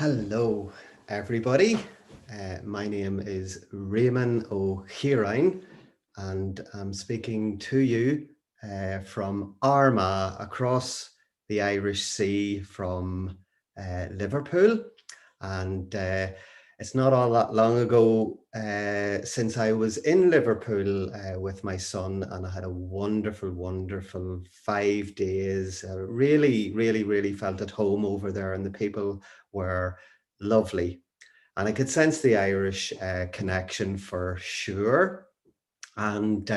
Hello, everybody. My name is Raymond O'Chulainn, and I'm speaking to you from Armagh, across the Irish Sea from Liverpool. And it's not all that long ago since I was in Liverpool with my son, and I had a wonderful, wonderful 5 days. Really felt at home over there, and the people were lovely. And I could sense the Irish connection for sure. And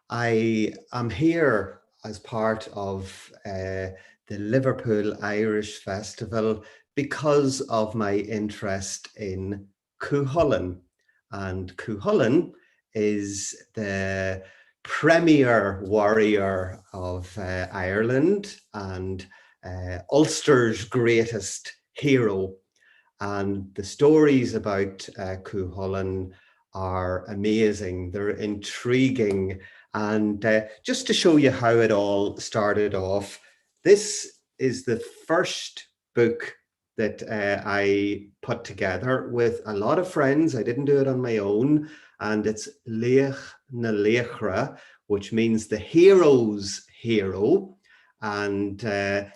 I am here as part of the Liverpool Irish Festival because of my interest in Chulainn. And Chulainn is the premier warrior of Ireland and Ulster's greatest hero. And the stories about Chulainn are amazing. They're intriguing. And just to show you how it all started off, this is the first book that I put together with a lot of friends. I didn't do it on my own. And it's Leach na Leachra, which means the hero's hero. And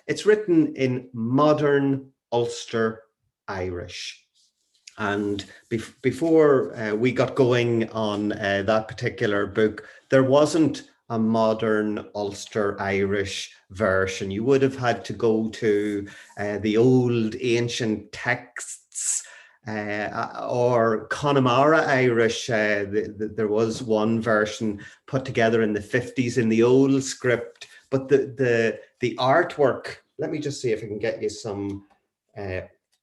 it's written in modern Ulster Irish. And before we got going on that particular book, there wasn't a modern Ulster Irish version. You would have had to go to the old ancient texts or Connemara Irish. There was one version put together in the 50s in the old script, but the artwork, let me just see if I can get you some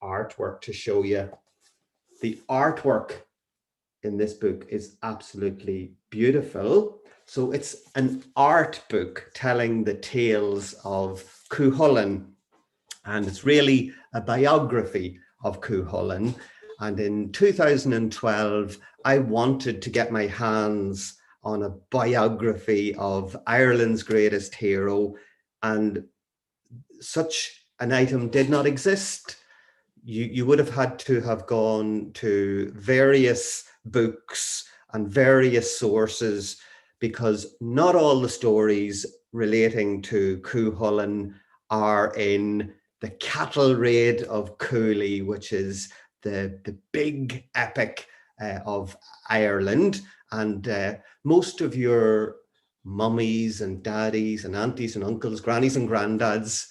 artwork to show you. The artwork in this book is absolutely beautiful. So it's an art book telling the tales of Chulainn, and it's really a biography of Chulainn. And in 2012, I wanted to get my hands on a biography of Ireland's greatest hero, and such an item did not exist. You would have had to have gone to various books and various sources, because not all the stories relating to Chulainn are in the Cattle Raid of Cooley, which is the big epic of Ireland. And most of your mummies and daddies and aunties and uncles, grannies and granddads,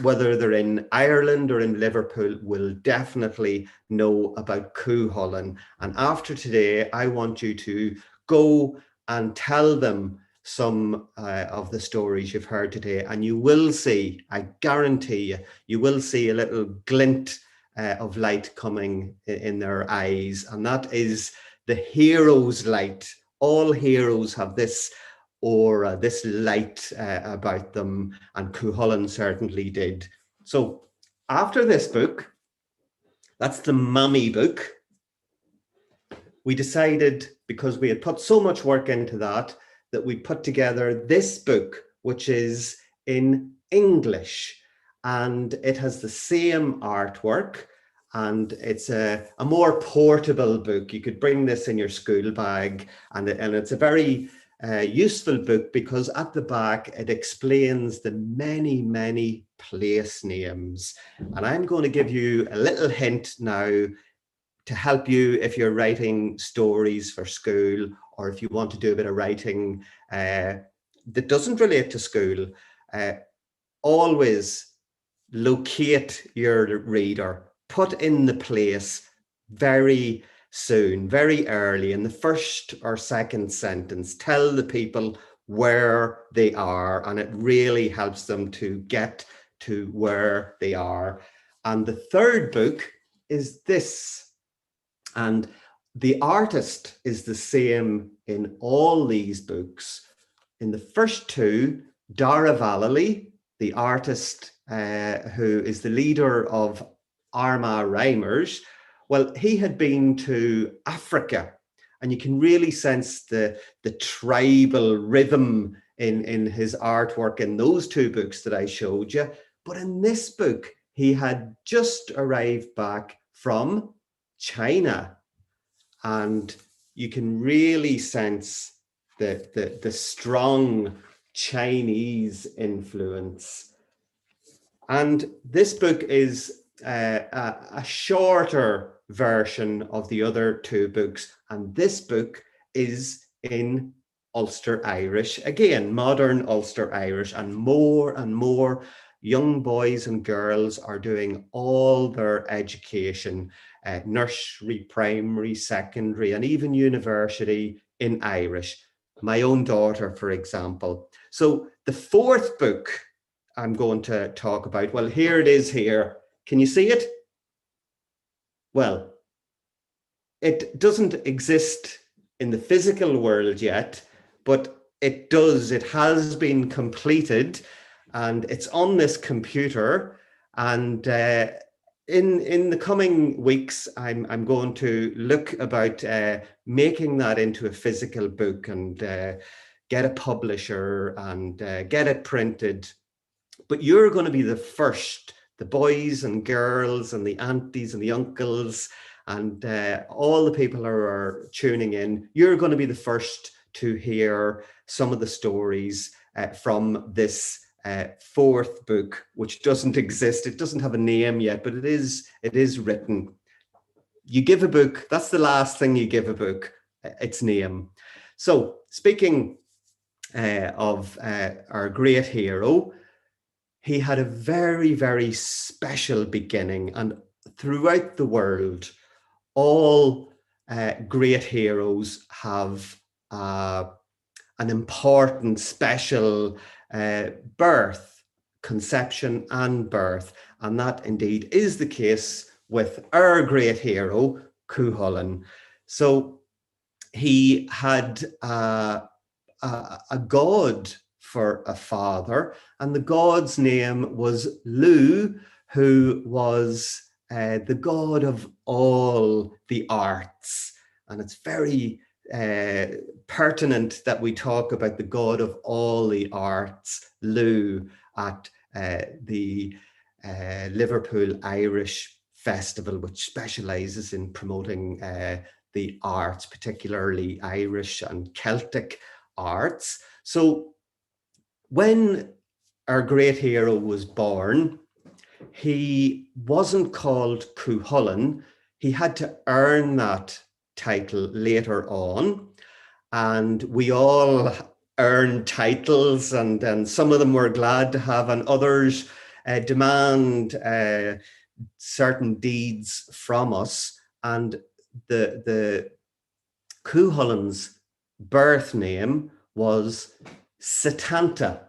whether they're in Ireland or in Liverpool, will definitely know about Chulainn. And after today, I want you to go and tell them some of the stories you've heard today, and you will see, I guarantee you will see a little glint of light coming in their eyes, and that is the hero's light. All heroes have this aura, this light about them, and Chulainn certainly did. So after this book, that's the mummy book, we decided, because we had put so much work into that we put together this book, which is in English, and it has the same artwork, and it's a more portable book. You could bring this in your school bag, and it's a very useful book, because at the back it explains the many place names. And I'm going to give you a little hint now to help you if you're writing stories for school, or if you want to do a bit of writing that doesn't relate to school. Always locate your reader, put in the place very soon, very early, in the first or second sentence. Tell the people where they are, and it really helps them to get to where they are. And the third book is this, and the artist is the same in all these books. In the first two, Dara Vallely, the artist who is the leader of Armagh Rhymers, well, he had been to Africa, and you can really sense the tribal rhythm in his artwork in those two books that I showed you. But in this book, he had just arrived back from China, and you can really sense the strong Chinese influence. And this book is a shorter version of the other two books, and this book is in Ulster Irish, again, modern Ulster Irish, and more young boys and girls are doing all their education, nursery, primary, secondary, and even university in Irish. My own daughter, for example. So the fourth book I'm going to talk about, well, here it is here. Can you see it? Well, it doesn't exist in the physical world yet, but it does. It has been completed, and it's on this computer. And in the coming weeks, I'm going to look about making that into a physical book and get a publisher and get it printed. But you're going to be the first, the boys and girls and the aunties and the uncles and all the people who are tuning in, you're going to be the first to hear some of the stories from this fourth book, which doesn't exist. It doesn't have a name yet, but it is written. You give a book, that's the last thing you give a book, its name. So speaking of our great hero, he had a very, very special beginning, and throughout the world, all great heroes have an important, special birth, conception and birth, and that indeed is the case with our great hero, Chulainn. So he had a god for a father, and the god's name was Lu, who was the god of all the arts. And it's very pertinent that we talk about the god of all the arts, Lu, at the Liverpool Irish Festival, which specializes in promoting the arts, particularly Irish and Celtic arts. So when our great hero was born, he wasn't called Chulainn. He had to earn that title later on. And we all earn titles, and some of them we're glad to have, and others demand certain deeds from us. And the Chulainn's birth name was Setanta.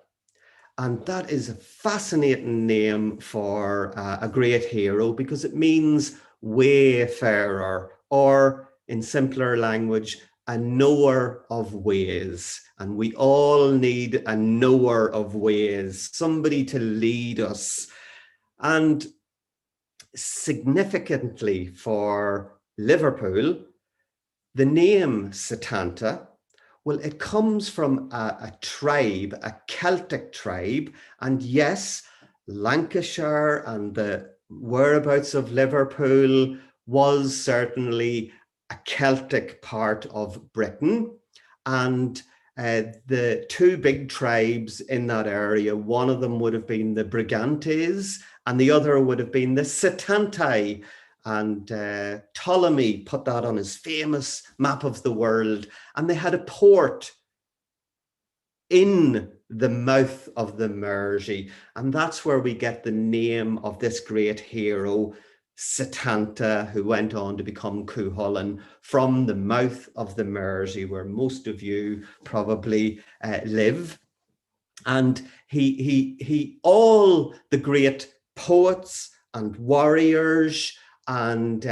And that is a fascinating name for a great hero, because it means wayfarer, or in simpler language, a knower of ways. And we all need a knower of ways, somebody to lead us. And significantly for Liverpool, the name Setanta, well, it comes from a tribe, a Celtic tribe. And yes, Lancashire and the whereabouts of Liverpool was certainly a Celtic part of Britain. And the two big tribes in that area, one of them would have been the Brigantes, and the other would have been the Setantai. And Ptolemy put that on his famous map of the world. And they had a port in the mouth of the Mersey. And that's where we get the name of this great hero, Setanta, who went on to become Chulainn, from the mouth of the Mersey, where most of you probably live. And he all the great poets and warriors and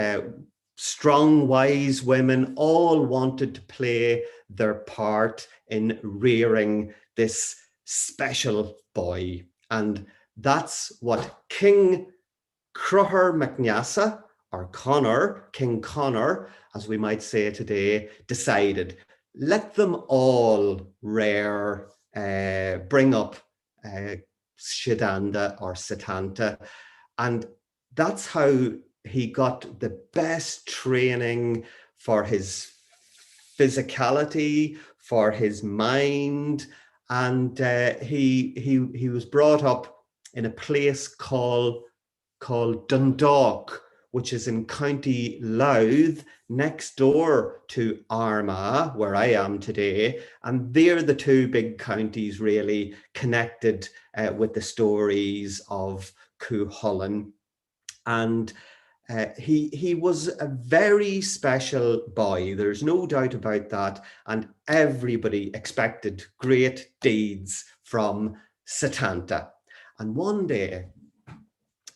strong, wise women all wanted to play their part in rearing this special boy. And that's what King Cruther MacNiasa, or Connor, King Connor, as we might say today, decided. Let them all bring up Shidanda or Setanta. And that's how he got the best training for his physicality, for his mind. And he was brought up in a place called Dundalk, which is in County Louth, next door to Armagh, where I am today. And they're the two big counties really connected with the stories of Chulainn. And he was a very special boy. There's no doubt about that. And everybody expected great deeds from Setanta. And one day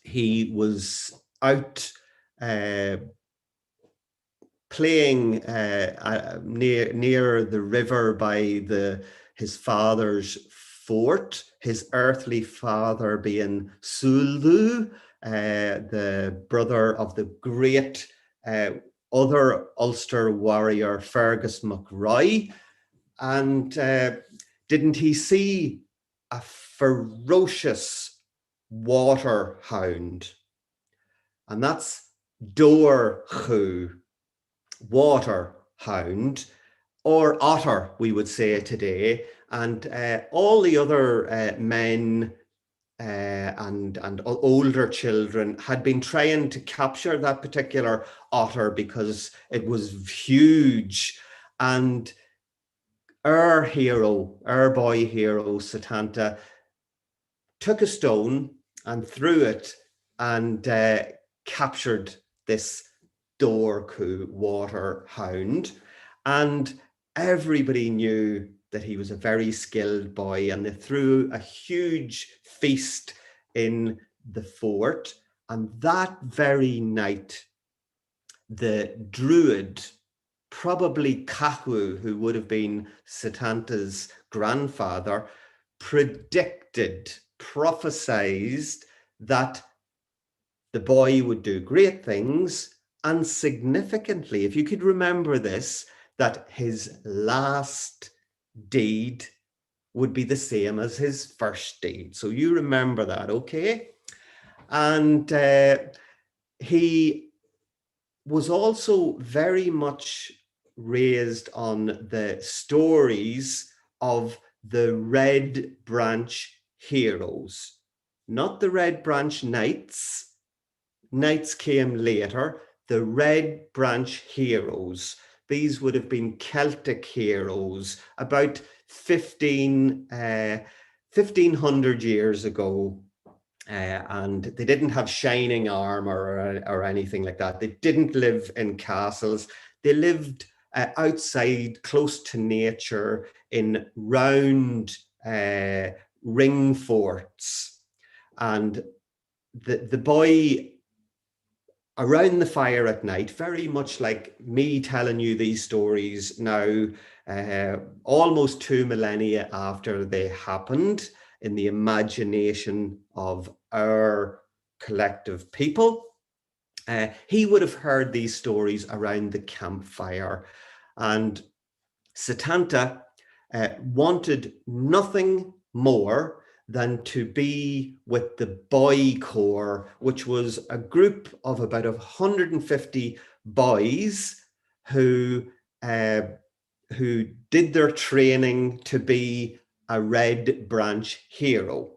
he was out playing near the river by his father's fort, his earthly father being Sulu, the brother of the great other Ulster warrior Fergus MacRoy. And didn't he see a ferocious water hound? And that's Dorchu, water hound, or otter, we would say today. And all the other men and older children had been trying to capture that particular otter because it was huge. And our hero, our boy hero, Setanta, took a stone and threw it and captured this Dorchu water hound. And everybody knew that he was a very skilled boy, and they threw a huge feast in the fort. And that very night, the druid, probably Cahu, who would have been Setanta's grandfather, prophesied that the boy would do great things, and significantly, if you could remember this, that his last deed would be the same as his first deed. So you remember that, okay? And he was also very much raised on the stories of the Red Branch heroes, not the Red Branch Knights. Knights came later. The Red Branch heroes, these would have been Celtic heroes about 1500 years ago. And they didn't have shining armor or anything like that. They didn't live in castles. They lived outside, close to nature, in round ring forts. And the boy around the fire at night, very much like me telling you these stories now, almost 2 millennia after they happened, in the imagination of our collective people. He would have heard these stories around the campfire. And Setanta wanted nothing more than to be with the Boy Corps, which was a group of about 150 boys who did their training to be a Red Branch hero.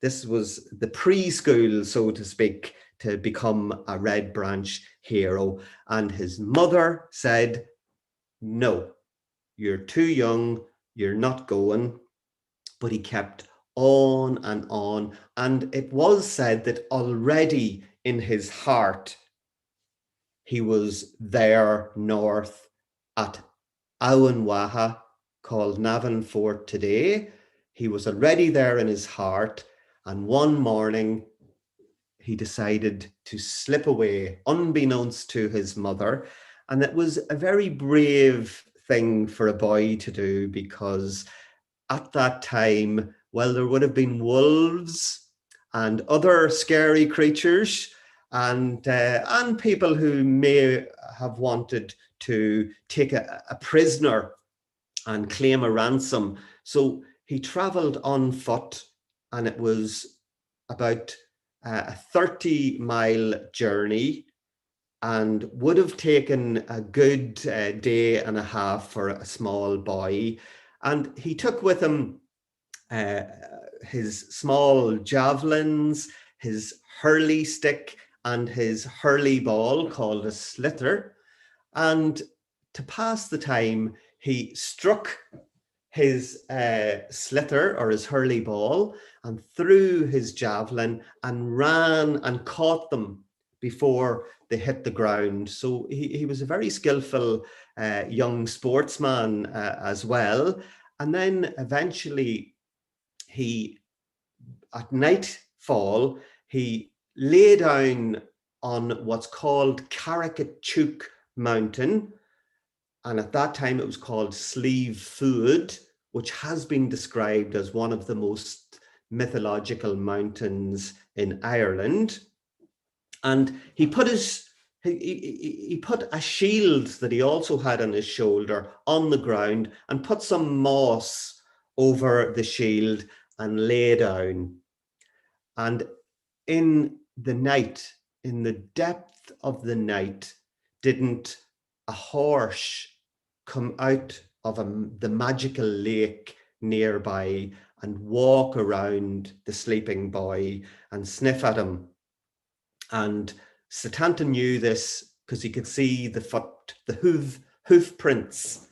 This was the preschool, so to speak, to become a Red Branch hero. And his mother said, no, you're too young, you're not going. But he kept on. And it was said that already in his heart, he was there north at Awanwaha, called Navan Fort today. He was already there in his heart. And one morning, he decided to slip away, unbeknownst to his mother. And it was a very brave thing for a boy to do, because at that time, well, there would have been wolves and other scary creatures, and people who may have wanted to take a prisoner and claim a ransom. So he traveled on foot, and it was about a 30-mile journey and would have taken a good day and a half for a small boy. And he took with him his small javelins, his hurley stick, and his hurley ball called a sliotar. And to pass the time, he struck his sliotar or his hurley ball and threw his javelin and ran and caught them before they hit the ground. So he was a very skillful young sportsman as well. And then eventually at nightfall, he lay down on what's called Carrickatchook Mountain. And at that time, it was called Slieve Fuad, which has been described as one of the most mythological mountains in Ireland. And he put he put a shield that he also had on his shoulder on the ground and put some moss over the shield and lay down. And in the night, in the depth of the night, didn't a horse come out of the magical lake nearby and walk around the sleeping boy and sniff at him. And Setanta knew this because he could see the hoof prints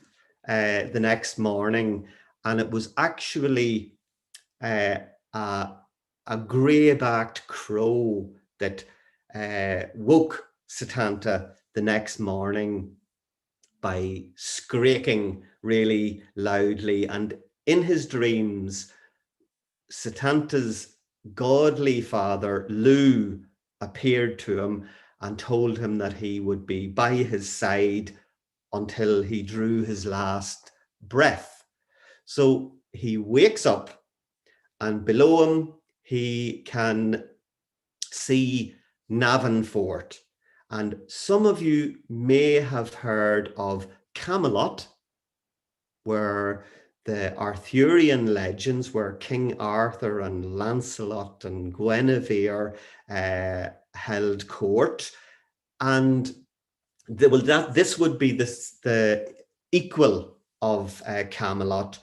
the next morning, and it was actually a grey-backed crow that woke Setanta the next morning by squeaking really loudly. And in his dreams, Setanta's godly father, Lou, appeared to him and told him that he would be by his side until he drew his last breath. So he wakes up, and below him he can see Navan Fort. And some of you may have heard of Camelot, where the Arthurian legends, where King Arthur and Lancelot and Guinevere held court. And this would be the equal of Camelot,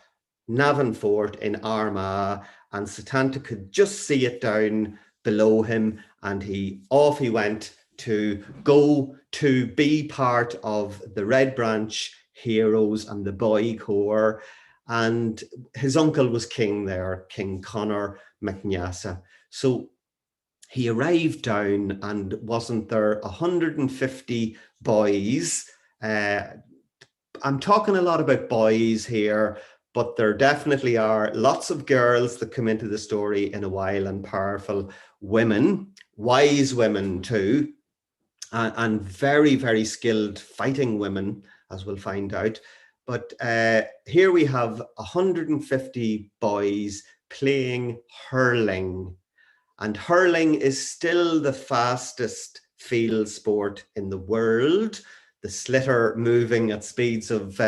Navan Fort in Armagh, and Setanta could just see it down below him, and off he went to go to be part of the Red Branch Heroes and the Boy Corps. And his uncle was king there, King Conor MacNeasa. So he arrived down, and wasn't there 150 boys? I'm talking a lot about boys here, but there definitely are lots of girls that come into the story in a while, and powerful women, wise women too, and very, very skilled fighting women, as we'll find out. But here we have 150 boys playing hurling. And hurling is still the fastest field sport in the world. The sliotar moving at speeds of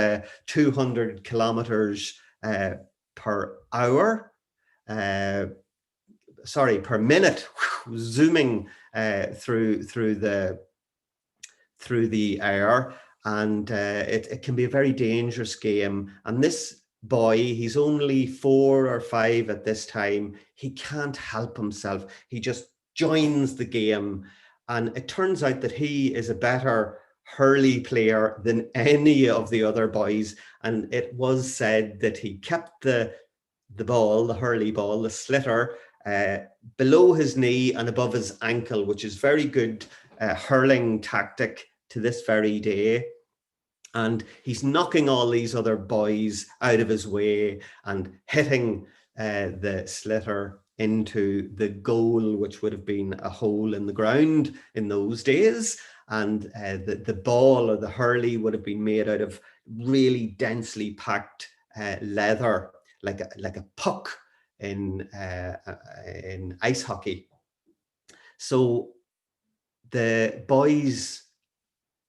200 kilometers per hour. Per minute, zooming through the air. And it can be a very dangerous game. And this boy, he's only 4 or 5 at this time. He can't help himself. He just joins the game. And it turns out that he is a better hurley player than any of the other boys. And it was said that he kept the ball, the hurley ball, the sliotar, below his knee and above his ankle, which is very good hurling tactic to this very day. And he's knocking all these other boys out of his way and hitting the sliotar into the goal, which would have been a hole in the ground in those days. And the ball, or the hurley, would have been made out of really densely packed leather, like a puck in ice hockey. So the boys,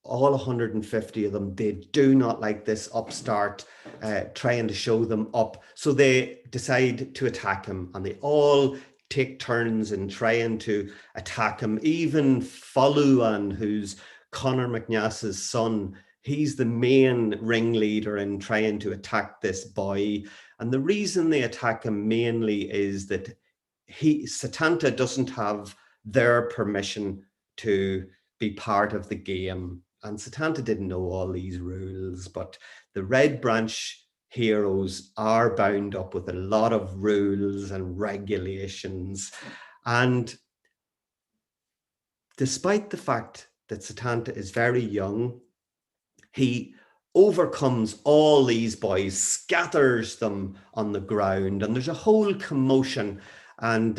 all 150 of them, they do not like this upstart trying to show them up. So they decide to attack him, and they all take turns in trying to attack him. Even Chulainn, who's Conor MacNeas's son, he's the main ringleader in trying to attack this boy. And the reason they attack him mainly is that Setanta doesn't have their permission to be part of the game. And Setanta didn't know all these rules, but the Red Branch heroes are bound up with a lot of rules and regulations. And despite the fact that Setanta is very young, he overcomes all these boys, scatters them on the ground, and there's a whole commotion. And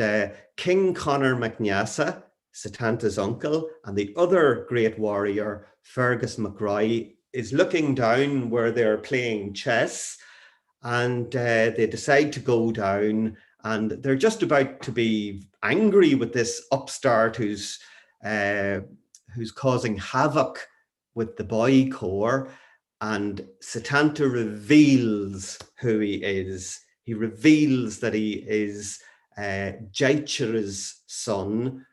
King Conor MacNeasa, Setanta's uncle, and the other great warrior, Fergus MacRoy, is looking down where they're playing chess, and they decide to go down, and they're just about to be angry with this upstart who's causing havoc with the boy corps. And Setanta reveals who he is. He reveals that he is Jaitira's son,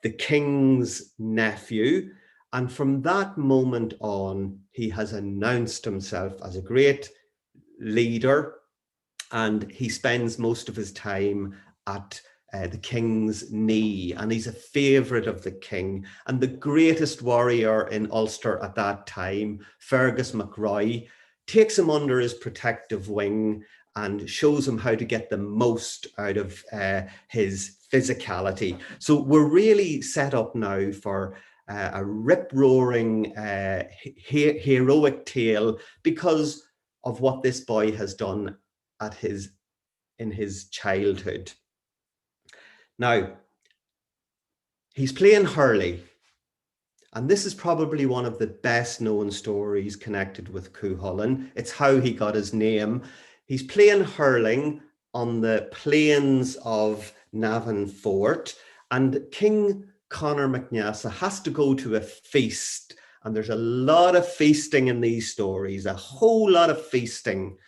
the king's nephew. And from that moment on, he has announced himself as a great leader, and he spends most of his time at the king's knee, and he's a favorite of the king. And the greatest warrior in Ulster at that time, Fergus MacRoy, takes him under his protective wing and shows him how to get the most out of his physicality. So we're really set up now for a rip-roaring heroic tale because of what this boy has done in his childhood. Now, he's playing hurley, and this is probably one of the best known stories connected with Chulainn. It's how he got his name. He's playing hurling on the plains of Navan Fort, and King Conor MacNeasa has to go to a feast, and there's a lot of feasting in these stories, a whole lot of feasting.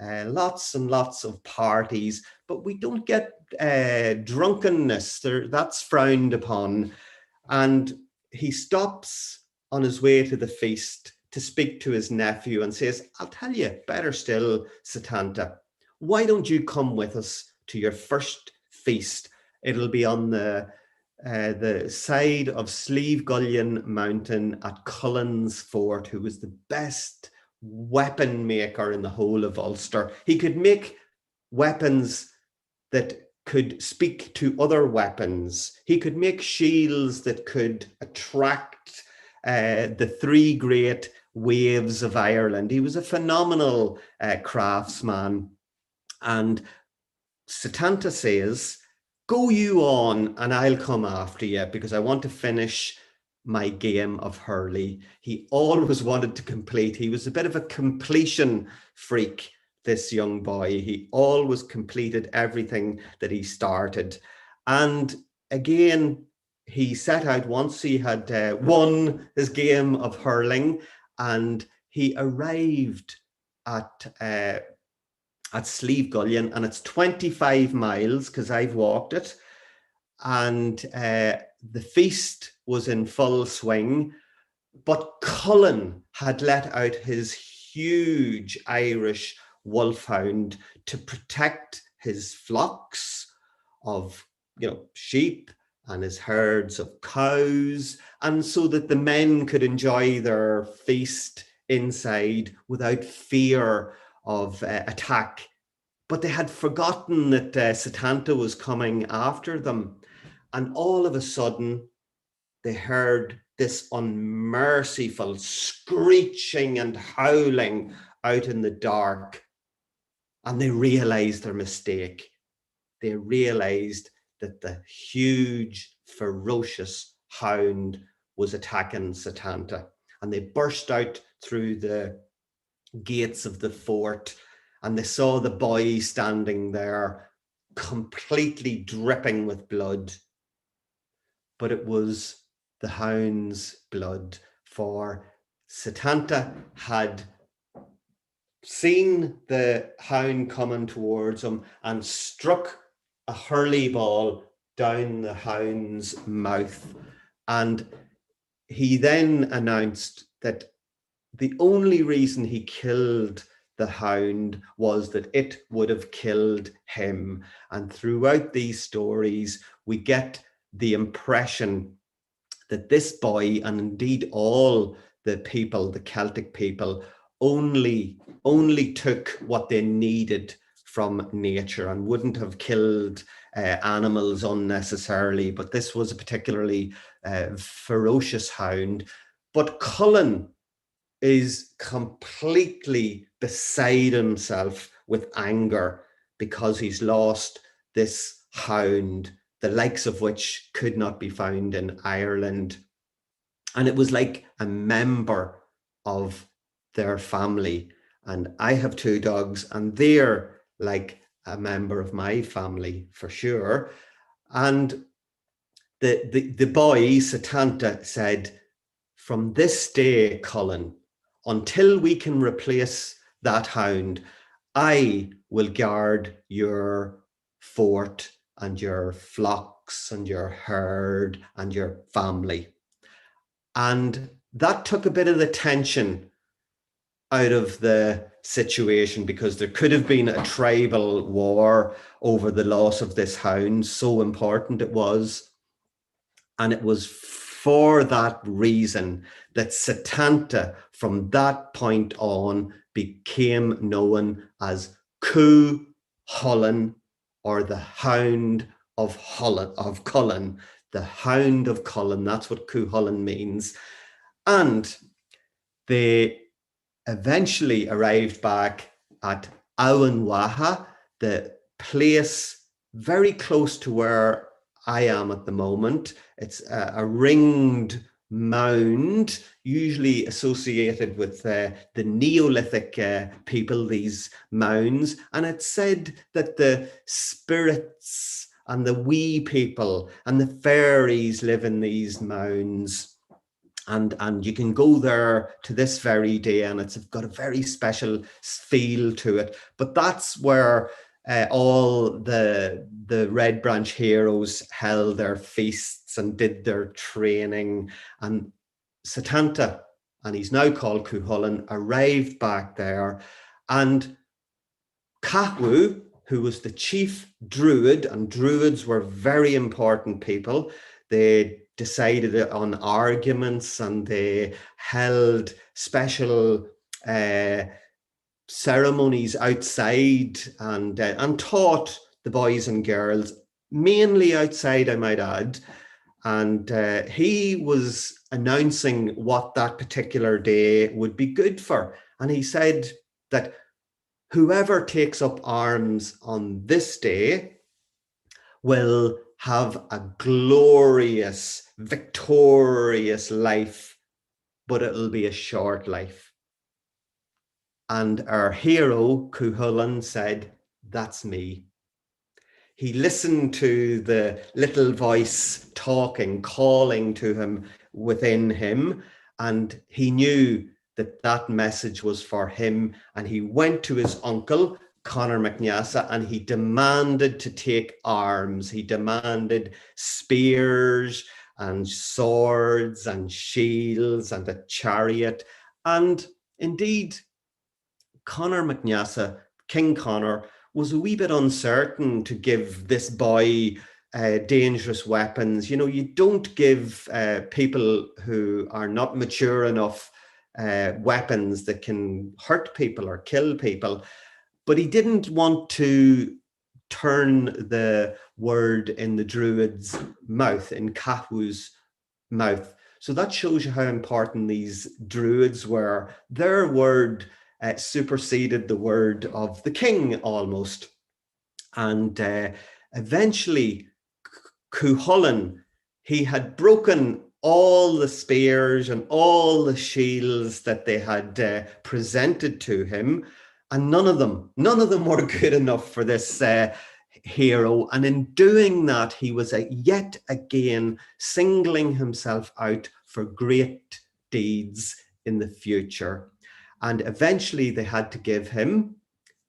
Lots and lots of parties, but we don't get drunkenness. That's frowned upon. And he stops on his way to the feast to speak to his nephew and says, I'll tell you, better still, Setanta, why don't you come with us to your first feast? It'll be on the side of Slievegullin Mountain at Chulainn's fort, who was the best weapon maker in the whole of Ulster. He could make weapons that could speak to other weapons. He could make shields that could attract the three great waves of Ireland. He was a phenomenal craftsman. And Setanta says, go you on and I'll come after you because I want to finish my game of hurley. He always wanted to complete. He was a bit of a completion freak, this young boy. He always completed everything that he started. And again, he set out once he had won his game of hurling, and he arrived at Slievegullin, and it's 25 miles because I've walked it. And the feast was in full swing, but Chulainn had let out his huge Irish wolfhound to protect his flocks of sheep and his herds of cows, and so that the men could enjoy their feast inside without fear of attack. But they had forgotten that Setanta was coming after them. And all of a sudden, they heard this unmerciful screeching and howling out in the dark. And they realized their mistake. They realized that the huge, ferocious hound was attacking Setanta. And they burst out through the gates of the fort, and they saw the boy standing there, completely dripping with blood. But it was the hound's blood, for Setanta had seen the hound coming towards him and struck a hurley ball down the hound's mouth. And he then announced that the only reason he killed the hound was that it would have killed him. And throughout these stories, we get the impression that this boy, and indeed all the people, the Celtic people, only took what they needed from nature and wouldn't have killed animals unnecessarily. But this was a particularly ferocious hound. But Cullen is completely beside himself with anger because he's lost this hound, the likes of which could not be found in Ireland. And it was like a member of their family. And I have two dogs, and they're like a member of my family for sure. And the boy, Satanta, said, from this day, Cullen, until we can replace that hound, I will guard your fort and your flocks and your herd and your family. And that took a bit of the tension out of the situation, because there could have been a tribal war over the loss of this hound, so important it was. And it was for that reason that Setanta, from that point on, became known as Chulainn, or the Hound of Cullen, the Hound of Cullen. That's what Chulainn means. And they eventually arrived back at Auanwaha, the place very close to where I am at the moment. It's a ringed mound, usually associated with the Neolithic people, these mounds. And it's said that the spirits and the wee people and the fairies live in these mounds. And you can go there to this very day, and it's got a very special feel to it. But that's where all the Red Branch heroes held their feasts and did their training. And Setanta, and he's now called Cuchulainn, arrived back there. And Cahú, who was the chief druid, and druids were very important people, they decided on arguments, and they held special ceremonies outside, and taught the boys and girls, mainly outside, I might add. And he was announcing what that particular day would be good for. And he said that whoever takes up arms on this day will have a glorious, victorious life, but it'll be a short life. And our hero, Cuchulainn, said, that's me. He listened to the little voice talking, calling to him within him, and he knew that that message was for him. And he went to his uncle, Conor MacNiasa, and he demanded to take arms. He demanded spears and swords and shields and a chariot. And indeed, Conor MacNiasa, King Conor, was a wee bit uncertain to give this boy dangerous weapons. You know, you don't give people who are not mature enough weapons that can hurt people or kill people. But he didn't want to turn the word in the druid's mouth, in Cahú's mouth. So that shows you how important these druids were. Their word superseded the word of the king almost. And eventually, Cuchulainn, he had broken all the spears and all the shields that they had presented to him, and none of them were good enough for this hero. And in doing that, he was yet again singling himself out for great deeds in the future. And eventually they had to give him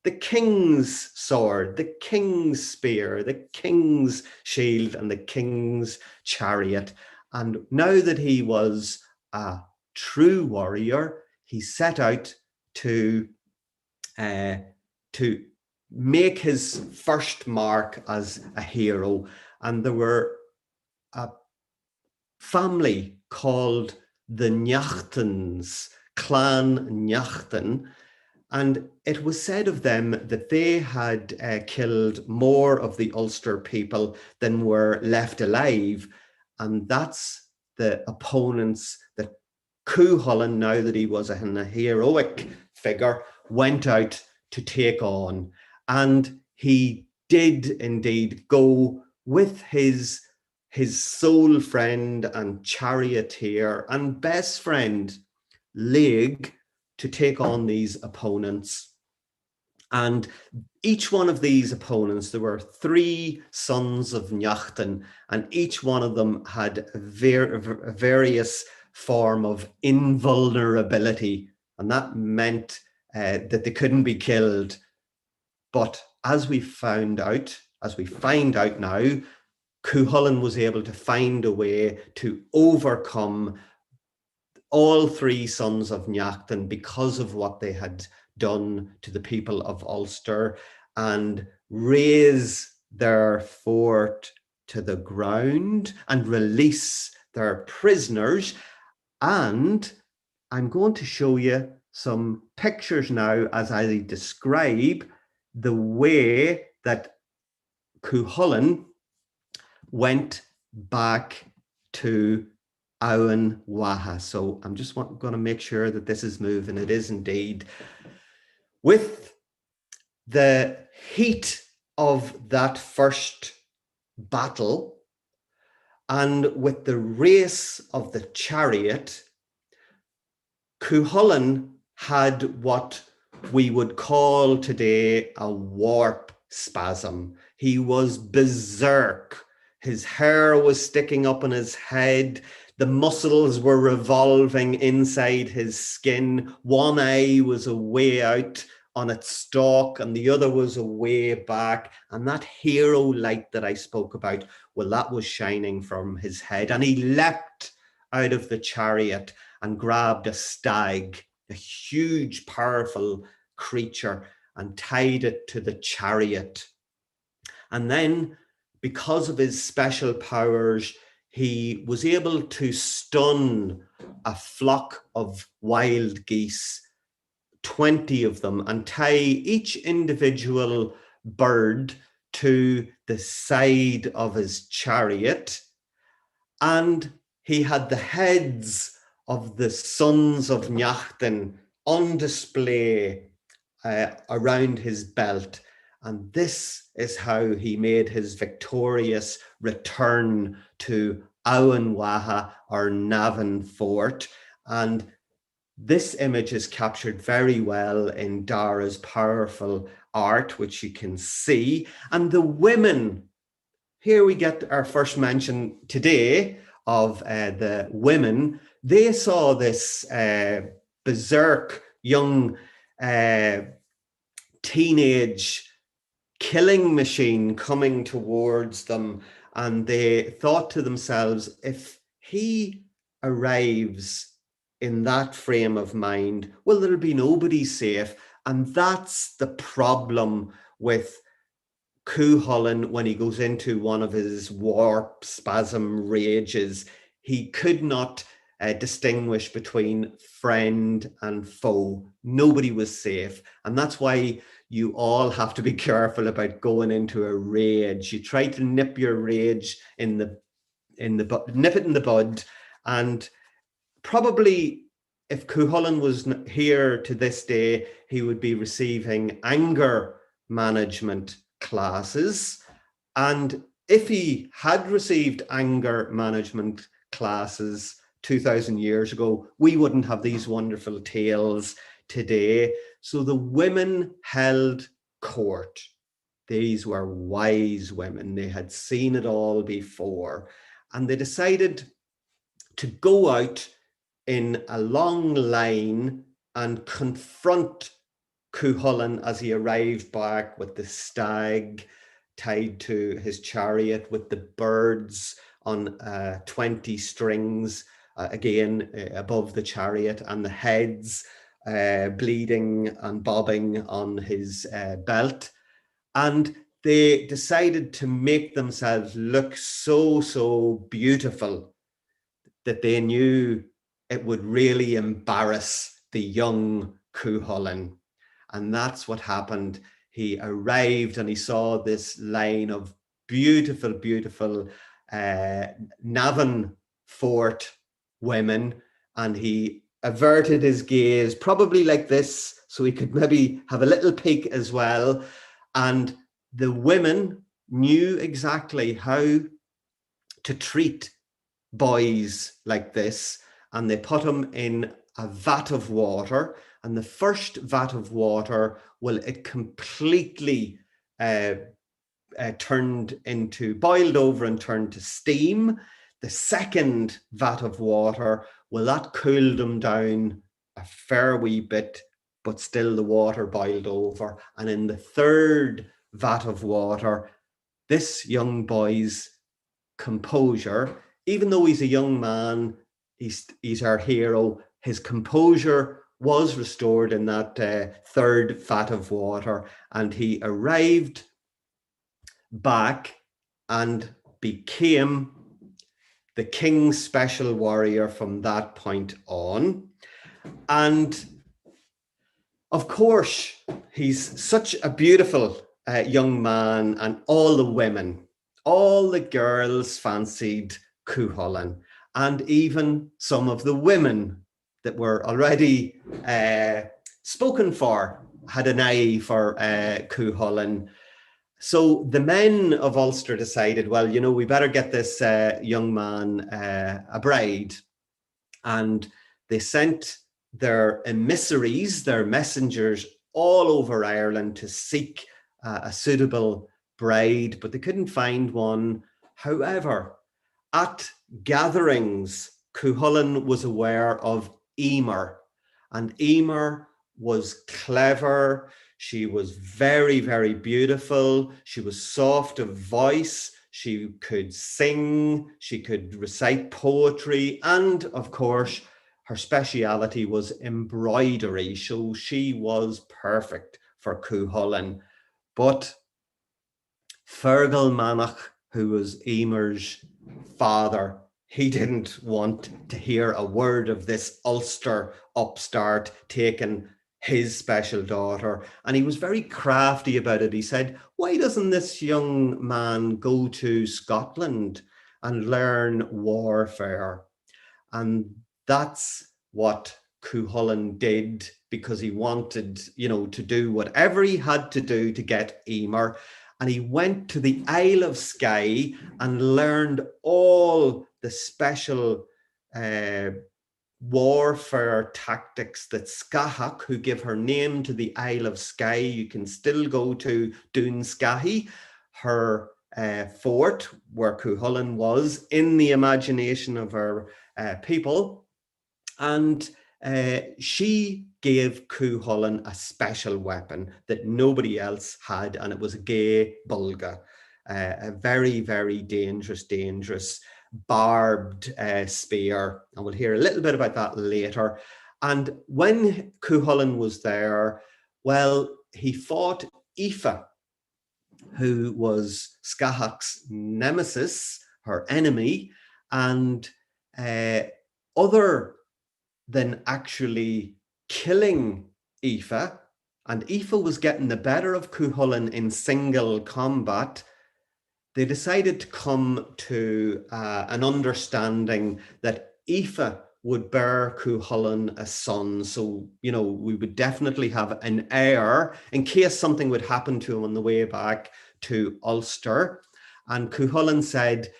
the king's sword, the king's spear, the king's shield, and the king's chariot. And now that he was a true warrior, he set out to make his first mark as a hero. And there were a family called the Nyachtans, Clan Nyachten, and it was said of them that they had killed more of the Ulster people than were left alive. And that's the opponents that Chulainn, now that he was a heroic figure, went out to take on. And he did indeed go with his soul friend and charioteer and best friend, Leig, to take on these opponents. And each one of these opponents, there were 3 sons of Nyachten, and each one of them had a various form of invulnerability, and that meant that they couldn't be killed. But as we find out now, Chulainn was able to find a way to overcome all 3 sons of Nyachten because of what they had done to the people of Ulster, and raise their fort to the ground and release their prisoners. And I'm going to show you some pictures now as I describe the way that Chulainn went back to Owen Waha. So I'm just going to make sure that this is moving. It is indeed. With the heat of that first battle, and with the race of the chariot, Chulainn had what we would call today a warp spasm. He was berserk. His hair was sticking up on his head. The muscles were revolving inside his skin. One eye was away out on its stalk and the other was away back. And that hero light that I spoke about, well, that was shining from his head. And he leapt out of the chariot and grabbed a stag, a huge, powerful creature, and tied it to the chariot. And then, because of his special powers, he was able to stun a flock of wild geese, 20 of them, and tie each individual bird to the side of his chariot. And he had the heads of the sons of Nyachten on display around his belt. And this is how he made his victorious return to Owen Waha, or Navan Fort. And this image is captured very well in Dara's powerful art, which you can see. And the women, here we get our first mention today of the women. They saw this berserk young teenage killing machine coming towards them, and they thought to themselves, if he arrives in that frame of mind, well, there'll be nobody safe. And that's the problem with Chulainn when he goes into one of his warp spasm rages. He could not distinguish between friend and foe. Nobody was safe. And that's why you all have to be careful about going into a rage. You try to nip your rage nip it in the bud. And probably if Chulainn was here to this day, he would be receiving anger management classes. And if he had received anger management classes 2000 years ago, we wouldn't have these wonderful tales today. So the women held court. These were wise women. They had seen it all before. And they decided to go out in a long line and confront Chulainn as he arrived back with the stag tied to his chariot, with the birds on 20 strings, again above the chariot, and the heads bleeding and bobbing on his belt. And they decided to make themselves look so beautiful that they knew it would really embarrass the young Chulainn. And that's what happened. He arrived and he saw this line of beautiful Navan Fort women, and he averted his gaze, probably like this, so he could maybe have a little peek as well. And the women knew exactly how to treat boys like this, and they put him in a vat of water. And the first vat of water, well, it completely turned into, boiled over and turned to steam. The second vat of water, well, that cooled him down a fair wee bit, but still the water boiled over. And in the third vat of water, this young boy's composure, even though he's a young man, he's our hero, his composure was restored in that third vat of water, and he arrived back and became the king's special warrior from that point on. And of course, he's such a beautiful young man, and all the women, all the girls fancied Chulainn, and even some of the women that were already spoken for had an eye for Chulainn. So the men of Ulster decided, well, you know, we better get this young man a bride. And they sent their emissaries, their messengers, all over Ireland to seek a suitable bride, but they couldn't find one. However, at gatherings, Chulainn was aware of Emer, and Emer was clever. She was very beautiful. She was soft of voice. She could sing, she could recite poetry, and of course, her speciality was embroidery. So she was perfect for Chulainn. But Fergal Manach, who was Emer's father, he didn't want to hear a word of this Ulster upstart taking his special daughter, and he was very crafty about it. He said, why doesn't this young man go to Scotland and learn warfare? And that's what Chulainn did, because he wanted, you know, to do whatever he had to do to get Emer. And he went to the Isle of Skye and learned all the special warfare tactics that Scahach, who give her name to the Isle of Skye, you can still go to Doonscahi, her fort where Chulainn was, in the imagination of her people. And she gave Chulainn a special weapon that nobody else had, and it was a gay bulga, a very dangerous barbed spear, and we'll hear a little bit about that later. And when Chulainn was there, well, he fought Aoife, who was Scahach's nemesis, her enemy, and other than actually killing Aoife, and Aoife was getting the better of Chulainn in single combat, they decided to come to an understanding that Aoife would bear Chulainn a son. So, you know, we would definitely have an heir in case something would happen to him on the way back to Ulster. And Chulainn said,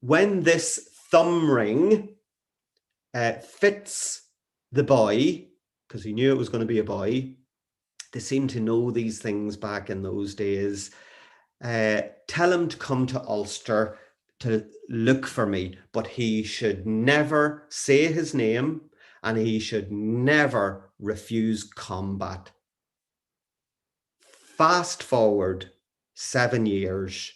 when this thumb ring fits the boy, because he knew it was going to be a boy, they seemed to know these things back in those days, tell him to come to Ulster to look for me, but he should never say his name, and he should never refuse combat. Fast forward 7 years,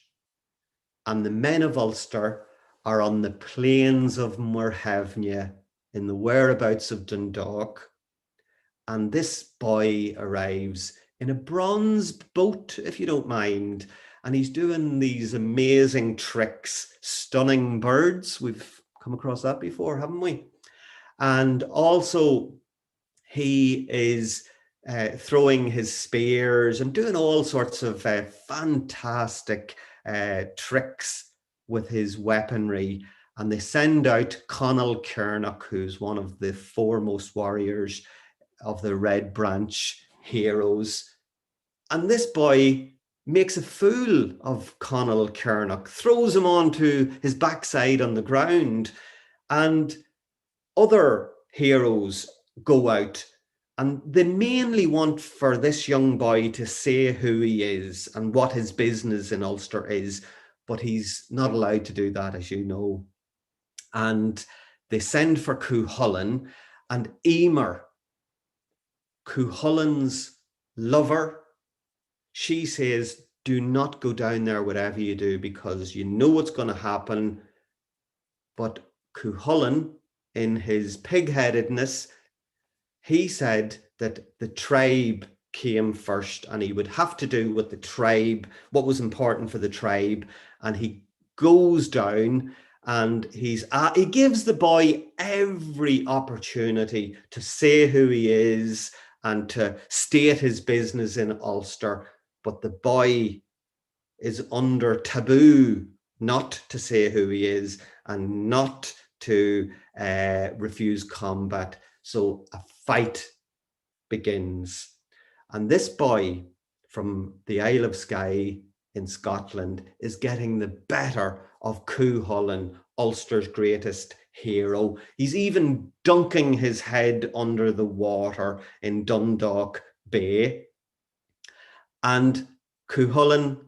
and the men of Ulster are on the plains of Muirhevnia in the whereabouts of Dundalk. And this boy arrives in a bronze boat, if you don't mind, and he's doing these amazing tricks, stunning birds. We've come across that before, haven't we? And also, he is throwing his spears and doing all sorts of fantastic tricks with his weaponry. And they send out Conall Cernach, who's one of the foremost warriors of the Red Branch heroes. And this boy makes a fool of Conall Cernach, throws him onto his backside on the ground, and other heroes go out, and they mainly want for this young boy to say who he is and what his business in Ulster is, but he's not allowed to do that, as you know. And they send for Chulainn, and Emer, Chulainn's lover, she says, do not go down there whatever you do, because you know what's going to happen. But Chulainn, in his pig-headedness, he said that the tribe came first, and he would have to do with the tribe, what was important for the tribe. And he goes down, and he gives the boy every opportunity to say who he is and to state his business in Ulster. But the boy is under taboo not to say who he is and not to refuse combat. So a fight begins. And this boy from the Isle of Skye in Scotland is getting the better of Chulainn, Ulster's greatest hero. He's even dunking his head under the water in Dundalk Bay. And Chulainn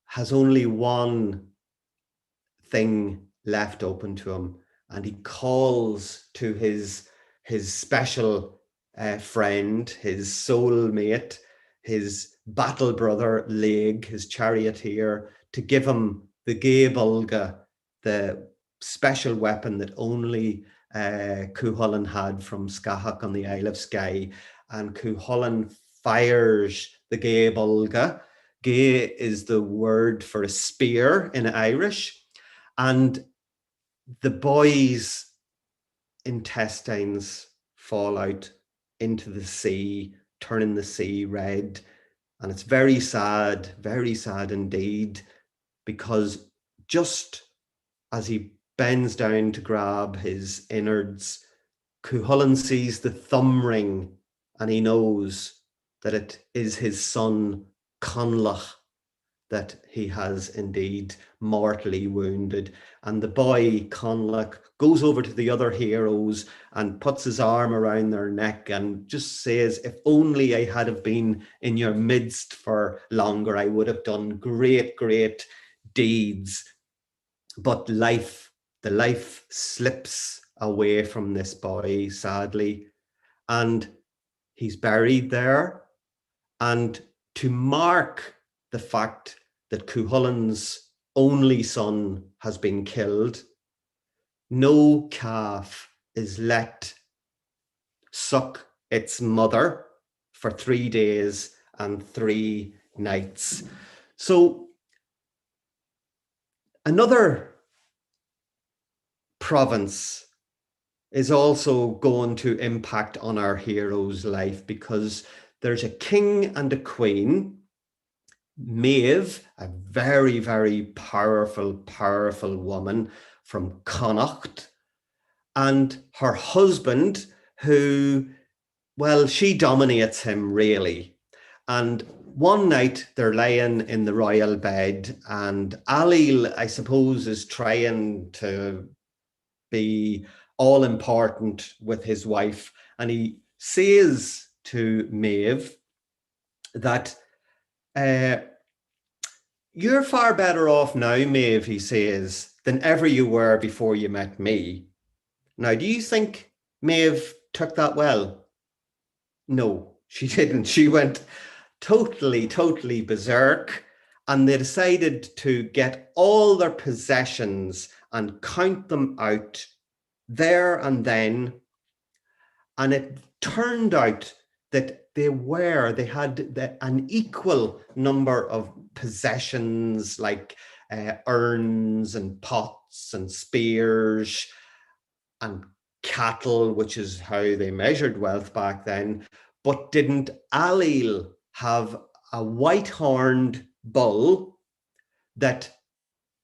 has only one thing left open to him, and he calls to his special friend, his soulmate, his battle brother Laig, his charioteer, to give him the Gaebolga, the special weapon that only Chulainn had from Scahach on the Isle of Skye. And Chulainn fires the Gaebolga. Gae is the word for a spear in Irish. And the boy's intestines fall out into the sea, turning the sea red. And it's very sad indeed, because just as he bends down to grab his innards, Chulainn sees the thumb ring, and he knows that it is his son Conlach that he has indeed mortally wounded. And the boy Conlach goes over to the other heroes and puts his arm around their neck and just says, if only I had have been in your midst for longer, I would have done great deeds. But the life slips away from this boy, sadly, and he's buried there. And to mark the fact that Chulainn's only son has been killed, no calf is let suck its mother for 3 days and 3 nights. So another province is also going to impact on our hero's life, because there's a king and a queen. Maeve, a very powerful woman from Connacht, and her husband, who, well, she dominates him really. And one night they're laying in the royal bed, and Alil, I suppose, is trying to be all important with his wife, and he says to Maeve that you're far better off now, Maeve, he says, than ever you were before you met me. Now, do you think Maeve took that well? No, she didn't. She went, totally berserk, and they decided to get all their possessions and count them out there and then. And it turned out that they had an equal number of possessions, like urns and pots and spears and cattle, which is how they measured wealth back then. But didn't Allel have a white-horned bull that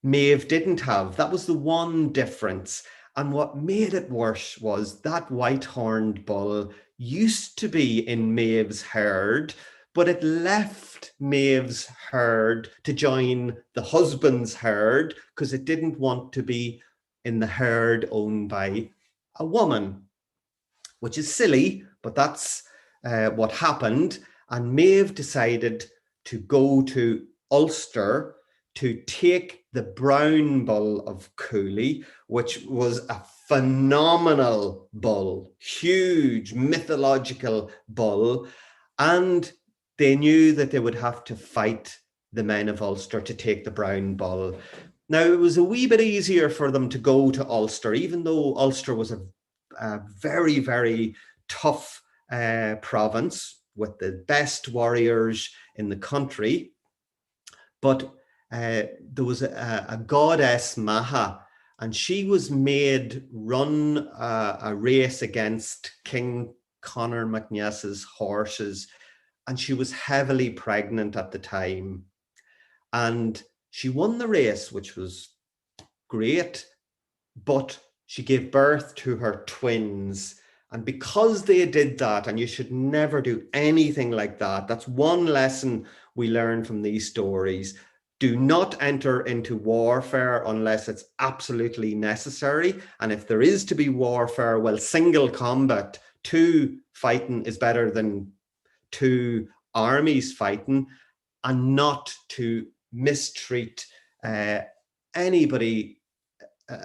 Maeve didn't have? That was the one difference. And what made it worse was that white-horned bull used to be in Maeve's herd, but it left Maeve's herd to join the husband's herd because it didn't want to be in the herd owned by a woman, which is silly, but that's what happened. And Maeve decided to go to Ulster to take the brown bull of Cooley, which was a phenomenal bull, huge mythological bull. And they knew that they would have to fight the men of Ulster to take the brown bull. Now, it was a wee bit easier for them to go to Ulster, even though Ulster was a very, very tough province with the best warriors in the country. But there was a goddess, Maha, and she was made run a race against King Conor MacNeas's horses, and she was heavily pregnant at the time. And she won the race, which was great, but she gave birth to her twins. And because they did that, and you should never do anything like that, that's one lesson we learn from these stories. Do not enter into warfare unless it's absolutely necessary. And if there is to be warfare, well, single combat, two fighting is better than two armies fighting, and not to mistreat anybody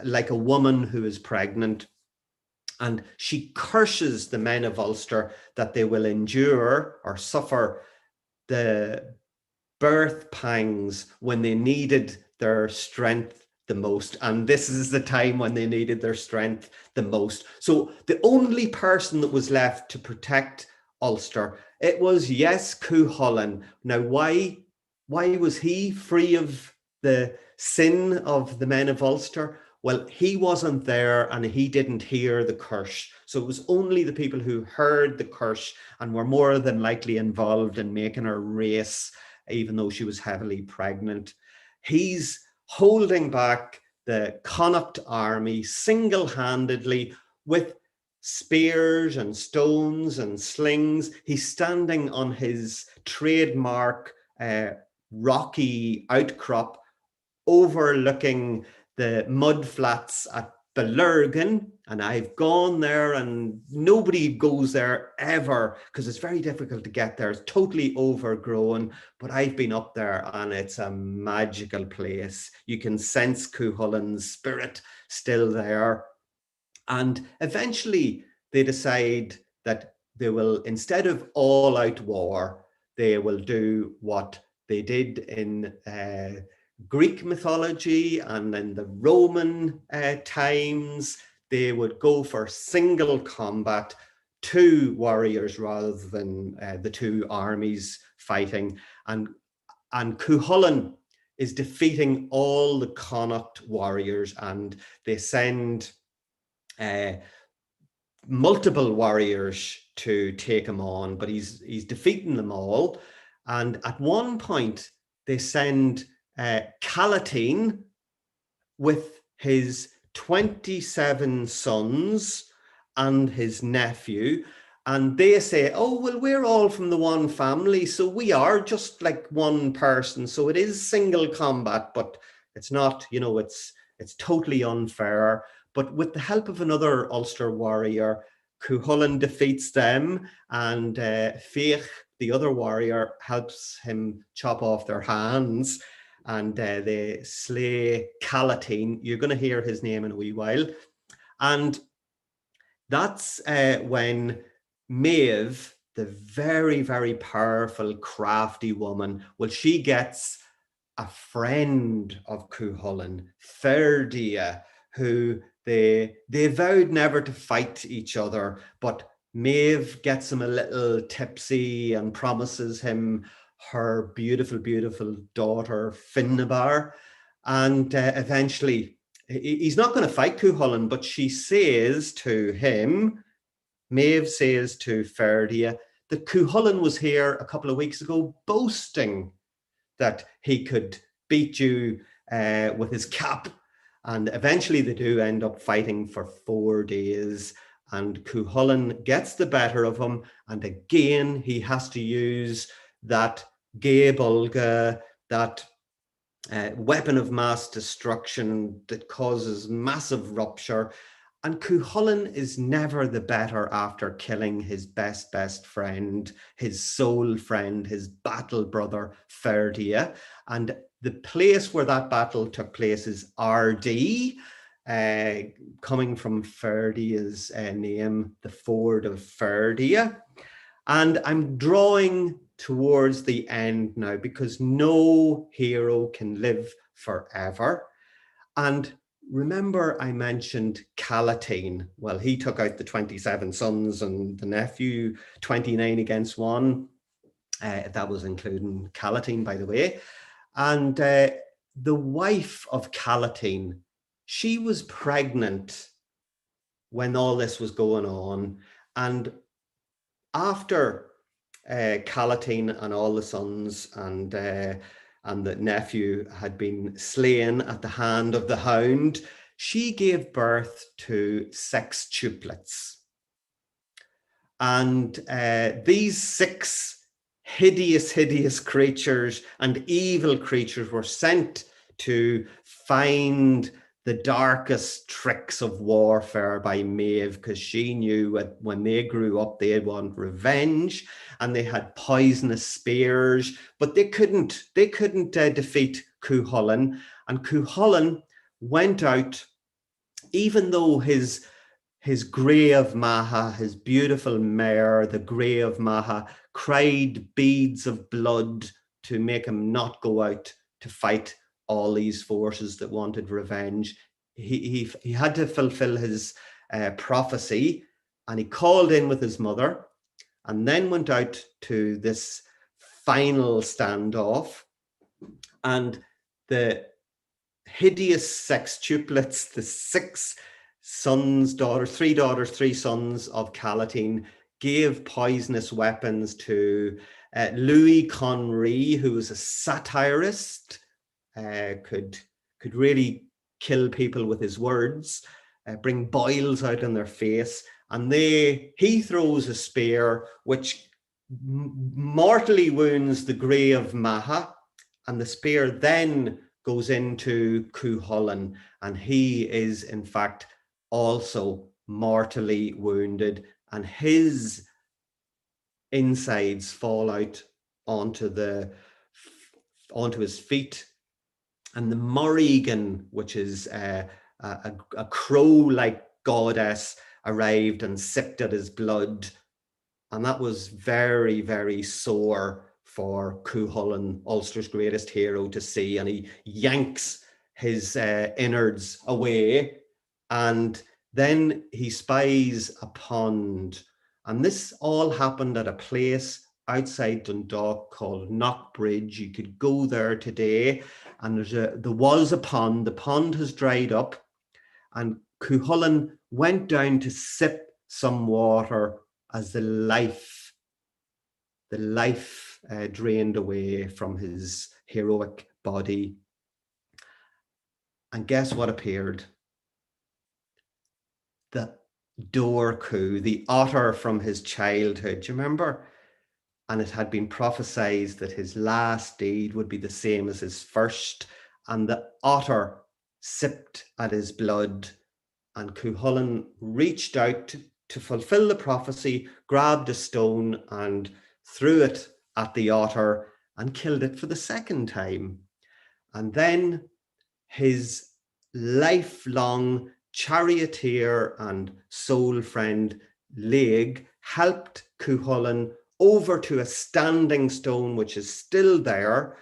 like a woman who is pregnant. And she curses the men of Ulster that they will endure or suffer the birth pangs when they needed their strength the most. And this is the time when they needed their strength the most. So the only person that was left to protect Ulster, it was, yes, Chulainn. Now, why was he free of the sin of the men of Ulster? Well, he wasn't there and he didn't hear the curse. So it was only the people who heard the curse and were more than likely involved in making her race, even though she was heavily pregnant. He's holding back the Connacht army single-handedly with spears and stones and slings. He's standing on his trademark rocky outcrop overlooking the mud flats at Belurgan, and I've gone there, and nobody goes there ever because it's very difficult to get there. It's totally overgrown, but I've been up there and it's a magical place. You can sense Chulainn's spirit still there. And eventually they decide that they will, instead of all-out war, they will do what they did in Greek mythology and in the Roman times. They would go for single combat, two warriors rather than the two armies fighting. And Cuchulainn is defeating all the Connacht warriors, and they send multiple warriors to take him on, but he's defeating them all. And at one point, they send Chulainn with his 27 sons and his nephew, and they say, oh, well, we're all from the one family, so we are just like one person. So it is single combat, but it's not, you know, it's totally unfair. But with the help of another Ulster warrior, Cuchulainn defeats them, and Fiach, the other warrior, helps him chop off their hands, and they slay Chulainn. You're going to hear his name in a wee while. And that's when Maeve the very, very powerful, crafty woman, well, she gets a friend of Chulainn, Ferdia, who they vowed never to fight each other, but Maeve gets him a little tipsy and promises him her beautiful, beautiful daughter, Finnabar. And eventually, he's not going to fight Chulainn, but she says to him, Maeve says to Ferdia, that Chulainn was here a couple of weeks ago boasting that he could beat you with his cap. And eventually they do end up fighting for 4 days. And Chulainn gets the better of him. And again, he has to use that Gaebolga, that weapon of mass destruction that causes massive rupture. And Chulainn is never the better after killing his best friend, his soul friend, his battle brother, Ferdia. And the place where that battle took place is Ardee, coming from Ferdia's name, the Ford of Ferdia. And I'm drawing towards the end now because no hero can live forever. And remember I mentioned Chulainn. Well, he took out the 27 sons and the nephew, 29 against one. That was including Chulainn, by the way. And the wife of Chulainn, she was pregnant when all this was going on. And after Chulainn and all the sons and the nephew had been slain at the hand of the hound, she gave birth to 6 triplets. And these 6 hideous creatures and evil creatures were sent to find the darkest tricks of warfare by Maeve, because she knew that when they grew up, they'd want revenge, and they had poisonous spears, but they couldn't defeat Chulainn. And Chulainn went out, even though his Grey of Maha, his beautiful mare, the Grey of Maha, cried beads of blood to make him not go out to fight all these forces that wanted revenge. He had to fulfill his prophecy, and he called in with his mother and then went out to this final standoff. And the hideous sextuplets, the 6 sons, daughters, 3 daughters, 3 sons of Chulainn, gave poisonous weapons to Louis Conry, who was a satirist, could really kill people with his words, bring boils out on their face. And he throws a spear which mortally wounds the Grey of Maha, and the spear then goes into Chulainn, and he is in fact also mortally wounded, and his insides fall out onto his feet. And the Morrigan, which is a crow-like goddess, arrived and sipped at his blood. And that was very, very sore for Chulainn, Ulster's greatest hero, to see. And he yanks his innards away. And then he spies a pond. And this all happened at a place outside Dundalk called Knockbridge. You could go there today, and there was a pond. The pond has dried up, and Chulainn went down to sip some water as the life drained away from his heroic body. And guess what appeared? The Dorku, the otter from his childhood. Do you remember? And it had been prophesied that his last deed would be the same as his first. And the otter sipped at his blood. And Chulainn reached out to fulfill the prophecy, grabbed a stone and threw it at the otter and killed it for the second time. And then his lifelong charioteer and soul friend Laig helped Chulainn over to a standing stone, which is still there.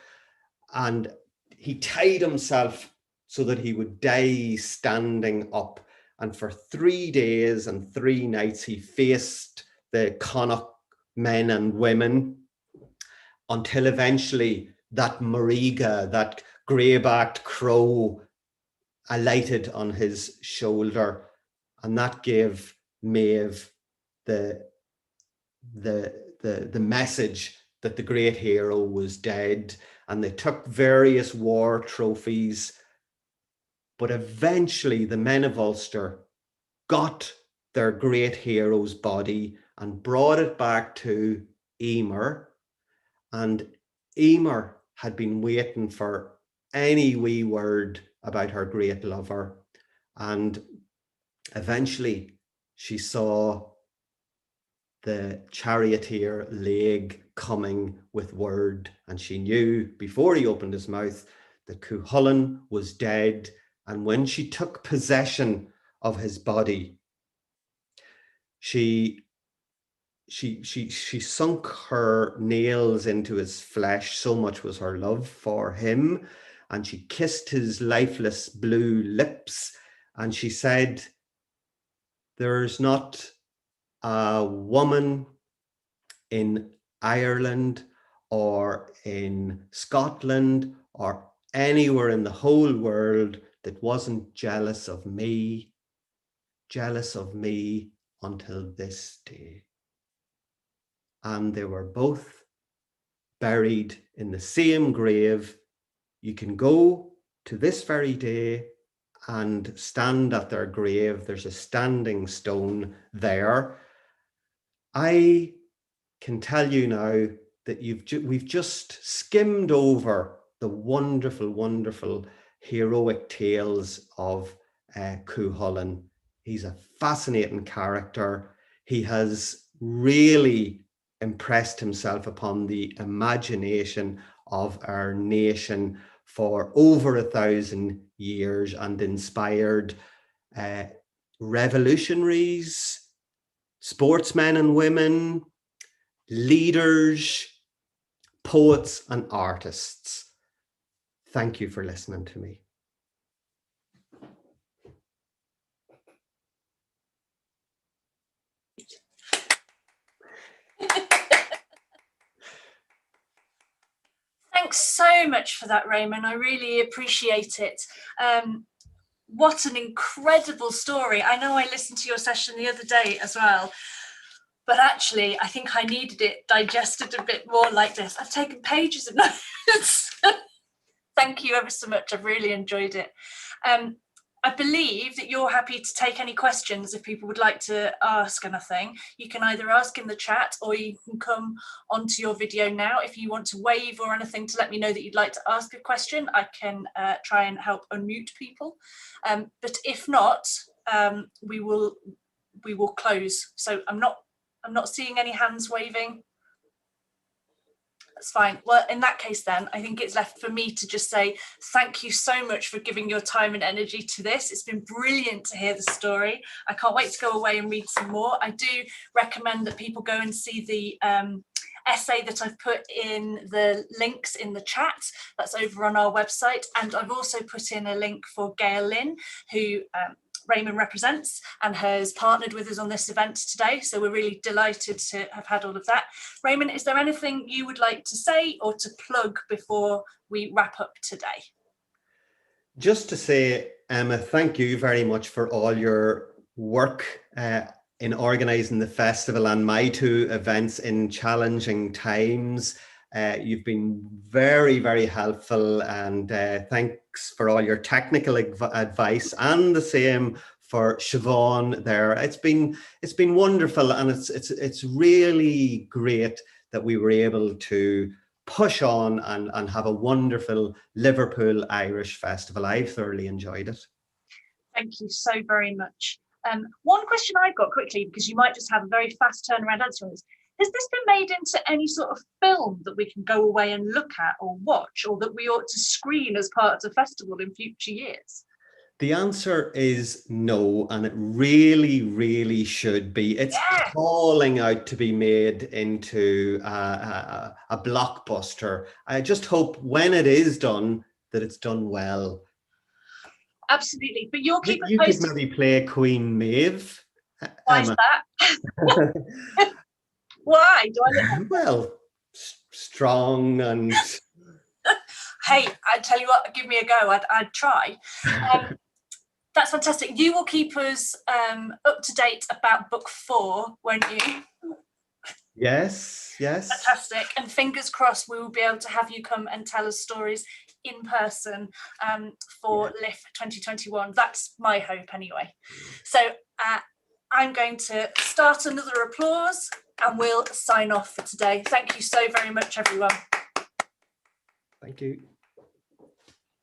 And he tied himself so that he would die standing up. And for 3 days and 3 nights, he faced the Connacht men and women until eventually that Mariga, that grey-backed crow, alighted on his shoulder, and that gave Maeve the message that the great hero was dead. And they took various war trophies, but eventually the men of Ulster got their great hero's body and brought it back to Emer. And Emer had been waiting for any wee word about her great lover. And eventually she saw the charioteer Laig coming with word, and she knew before he opened his mouth that Chulainn was dead. And when she took possession of his body, she sunk her nails into his flesh, so much was her love for him, and she kissed his lifeless blue lips, and she said, "There's not a woman in Ireland or in Scotland or anywhere in the whole world that wasn't jealous of me until this day." And they were both buried in the same grave. You can go to this very day and stand at their grave. There's a standing stone there. I can tell you now that we've just skimmed over the wonderful, wonderful heroic tales of Chulainn. He's a fascinating character. He has really impressed himself upon the imagination of our nation for over 1,000 years and inspired revolutionaries, sportsmen and women, leaders, poets and artists. Thank you for listening to me. Thanks so much for that, Raymond. I really appreciate it. What an incredible story. I know I listened to your session the other day as well, but actually I think I needed it digested a bit more like this. I've taken pages of notes. Thank you ever so much. I've really enjoyed it. I believe that you're happy to take any questions if people would like to ask anything. You can either ask in the chat or you can come onto your video now. If you want to wave or anything to let me know that you'd like to ask a question, I can try and help unmute people. But if not, we will close. So I'm not seeing any hands waving. That's fine. Well, in that case, then, I think it's left for me to just say thank you so much for giving your time and energy to this. It's been brilliant to hear the story. I can't wait to go away and read some more. I do recommend that people go and see the essay that I've put in the links in the chat. That's over on our website. And I've also put in a link for Chulainn, who Raymond represents and has partnered with us on this event today. So we're really delighted to have had all of that. Raymond, is there anything you would like to say or to plug before we wrap up today? Just to say, Emma, thank you very much for all your work in organising the festival and my 2 events in challenging times. You've been very, very helpful, and thanks for all your technical advice, and the same for Siobhan there. It's been wonderful, and it's really great that we were able to push on and have a wonderful Liverpool Irish Festival. I've thoroughly enjoyed it. Thank you so very much. One question I've got quickly, because you might just have a very fast turnaround answer on this. Has this been made into any sort of film that we can go away and look at or watch, or that we ought to screen as part of the festival in future years? The answer is no, and it really, really should be. It's Yeah, calling out to be made into a blockbuster. I just hope when it is done, that it's done well. absolutely. But you'll keep us You could posted. maybe play Queen Maeve, Why is Emma. that? Why do I look? Well, strong and Hey, I tell you what, give me a go. I'd try. Um, that's fantastic. You will keep us up to date about book 4, won't you? yes, yes. Fantastic. And fingers crossed we will be able to have you come and tell us stories in person for LIF 2021. That's my hope anyway. So I'm going to start another applause and we'll sign off for today. Thank you so very much, everyone. Thank you.